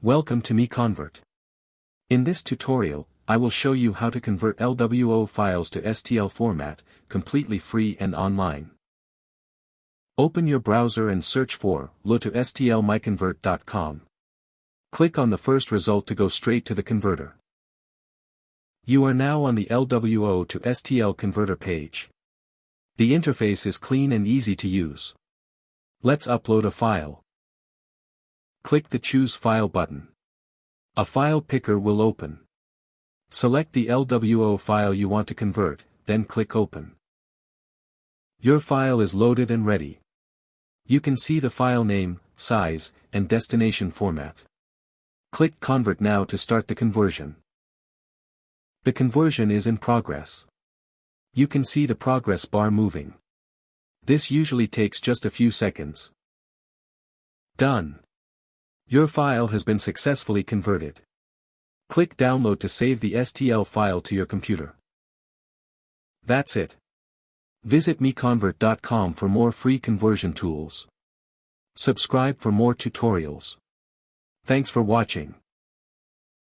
Welcome to MiConvert. In this tutorial, I will show you how to convert LWO files to STL format, completely free and online. Open your browser and search for LWO to STL MiConvert.com. Click on the first result to go straight to the converter. You are now on the LWO to STL converter page. The interface is clean and easy to use. Let's upload a file. Click the Choose File button. A file picker will open. Select the LWO file you want to convert, then click Open. Your file is loaded and ready. You can see the file name, size, and destination format. Click Convert now to start the conversion. The conversion is in progress. You can see the progress bar moving. This usually takes just a few seconds. Done. Your file has been successfully converted. Click Download to save the STL file to your computer. That's it. Visit MiConvert.com for more free conversion tools. Subscribe for more tutorials. Thanks for watching.